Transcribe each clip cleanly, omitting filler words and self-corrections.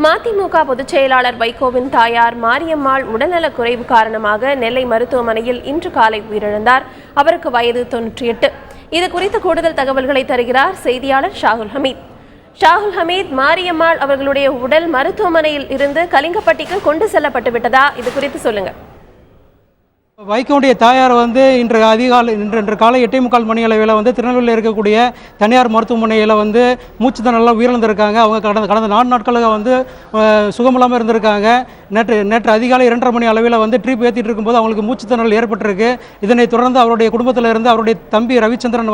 மதிமுக பொதுச் செயலாளர் வைகோவின் தாயார் மாரியம்மாள் உடல்நலக் குறைவு காரணமாக நெல்லை மருத்துவமனையில் இன்று காலை உயிரிழந்தார். அவருக்கு வயது 98. இது குறித்து கூடுதல் தகவல்களை தருகிறார் செய்தியாளர் ஷாகுல் ஹமீத். ஷாகுல் ஹமீத், மாரியம்மாள் அவர்களுடைய உடல் மருத்துவமனையில் இருந்து கலிங்கப்பட்டிக்கு கொண்டு செல்லப்பட்டு விட்டதா? இது குறித்து சொல்லுங்க. வைகோவுடைய தாயார் இன்று காலை 8:45 மணி அளவில் திருநெல்வேலியில் இருக்கக்கூடிய தனியார் மருத்துவமனையில் மூச்சு திணறலால் உயிரிழந்திருக்காங்க. அவங்க கடந்த 4 நாட்களாக சுகமில்லாமல் இருந்திருக்காங்க. நேற்று அதிகாலை 2:30 மணி அளவில் ட்ரிப் ஏற்றிட்டு இருக்கும்போது அவங்களுக்கு மூச்சு திணறல் ஏற்பட்டிருக்கு. இதனைத் தொடர்ந்து அவருடைய குடும்பத்தில் இருந்து அவருடைய தம்பி ரவிச்சந்திரன்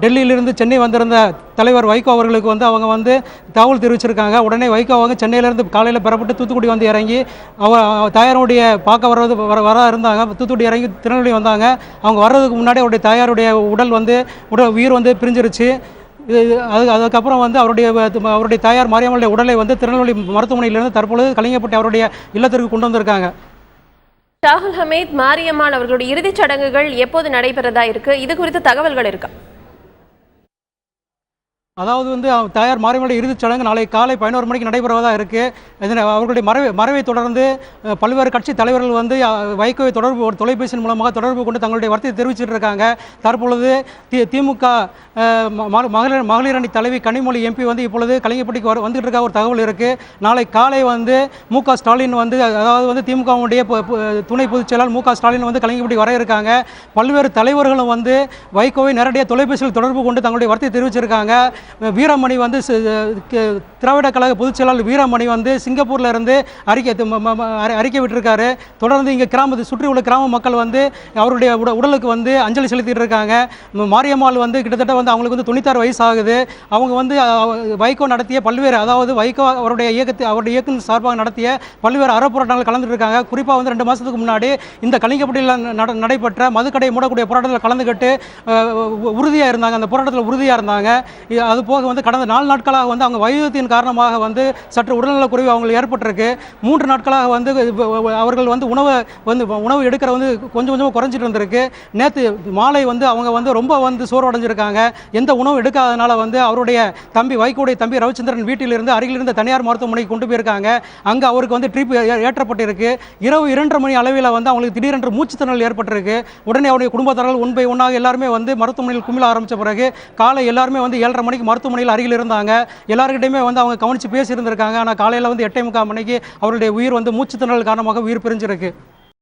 டெல்லியிலிருந்து சென்னை வந்திருந்த தலைவர் வைகோ அவர்களுக்கு அவங்க தகவல் தெரிவிச்சிருக்காங்க. உடனே வைகோ அவங்க சென்னையிலேருந்து காலையில் பெறப்பட்டு தூத்துக்குடி இறங்கி தாயாருடைய பார்க்க வர இருந்தாங்க. தூத்துக்குடி இறங்கி திருநெல்வேலி வந்தாங்க. அவங்க வர்றதுக்கு முன்னாடி அவருடைய தாயாருடைய உடல் உயிர் பிரிஞ்சிருச்சு. அதுக்கப்புறம் அவருடைய தாயார் மாரியம்மாளுடைய உடலை திருநெல்வேலி மருத்துவமனையிலிருந்து தற்பொழுது கலிங்கப்பட்டி அவருடைய இல்லத்திற்கு கொண்டு வந்திருக்காங்க. ஷாகுல் ஹமீத், மாரியம்மாள் அவர்களுடைய இறுதிச் சடங்குகள் எப்போது நடைபெறதா இருக்கு? இது குறித்து தகவல்கள் இருக்கா? அதாவது தாயார் மாரியம்மாளுடைய இறுதிச் சடங்கு நாளை காலை 11 மணிக்கு நடைபெறுவதாக இருக்குது. அவர்களுடைய மறைவை தொடர்ந்து பல்வேறு கட்சி தலைவர்கள் வைகோவை தொலைபேசியின் மூலமாக தொடர்பு கொண்டு தங்களுடைய வருத்தத்தை தெரிவிச்சிட்டு இருக்காங்க. தற்பொழுது திமுக மகளிர் அணி தலைவி கனிமொழி எம்பி இப்பொழுது கலிங்கப்பட்டிக்கு வந்துட்டு இருக்க ஒரு தகவல் இருக்குது. நாளை காலை மு.க. ஸ்டாலின் அதாவது திமுகவுடைய துணை பொதுச் செயலாளர் மு.க. ஸ்டாலின் கலிங்கப்பட்டி வர இருக்காங்க. பல்வேறு தலைவர்களும் வைகோவை நேரடியாக தொலைபேசியில் தொடர்பு கொண்டு தங்களுடைய வருத்தத்தை தெரிவிச்சிருக்காங்க. வீரமணி திராவிட கழக பொதுச் செயலாளர் வீரமணி சிங்கப்பூர்ல இருந்து அறிக்கை விட்டிருக்காரு. தொடர்ந்து இங்கே சுற்றி உள்ள கிராம மக்கள் அவருடைய உடலுக்கு அஞ்சலி செலுத்திட்டு இருக்காங்க. மாரியம்மாள் கிட்டத்தட்ட அவங்களுக்கு 96 வயசு ஆகுது. அவங்க வைகோ நடத்திய பல்வேறு, அதாவது வைகோ அவருடைய இயக்கத்தின் சார்பாக நடத்திய பல்வேறு அறப்போராட்டங்கள் கலந்துட்டு இருக்காங்க. குறிப்பாக 2 மாதத்துக்கு முன்னாடி இந்த கலிங்கப்பட்டியில் நடைபெற்ற மதுக்கடை மூடக்கூடிய போராட்டத்தில் கலந்துக்கிட்டு உறுதியாக இருந்தாங்க. அந்த போராட்டத்தில் உறுதியாக இருந்தாங்க. அதுபோக கடந்த 4 நாட்களாக அவங்க வயோதிகத்தின் காரணமாக சற்று உடல்நலக் குறைவு அவங்களுக்கு ஏற்பட்டிருக்கு. 3 நாட்களாக அவர்கள் உணவு எடுக்கிற கொஞ்சம் கொஞ்சமாக குறைஞ்சிட்டு இருந்திருக்கு. நேற்று மாலை அவங்க ரொம்ப சோர்வடைஞ்சிருக்காங்க. எந்த உணவு எடுக்காதனால அவருடைய வைகோடைய தம்பி ரவிச்சந்திரன் வீட்டிலிருந்து அருகிலிருந்து தனியார் மருத்துவமனைக்கு கொண்டு போயிருக்காங்க. அங்கே அவருக்கு ட்ரிப் ஏற்றப்பட்டிருக்கு. இரவு 2:30 மணி அளவில் அவங்களுக்கு திடீரென்று மூச்சு திணறல் ஏற்பட்டிருக்கு. உடனே அவருடைய குடும்பத்தார்கள் ஒன் பை ஒன்னாக எல்லாருமே மருத்துவமனையில் குமிழ ஆரம்பித்த பிறகு காலை எல்லாருமே 7:30 மணிக்கு மருத்துவமனையில் அருகில் இருந்தாங்க. எல்லாருக்கிட்டையுமே அவங்க கவனித்து பேசியிருந்திருக்காங்க. ஆனால் காலையில் 8:45 மணிக்கு அவருடைய உயிர் மூச்சு திணறல் காரணமாக உயிர் பிரிஞ்சிருக்கு.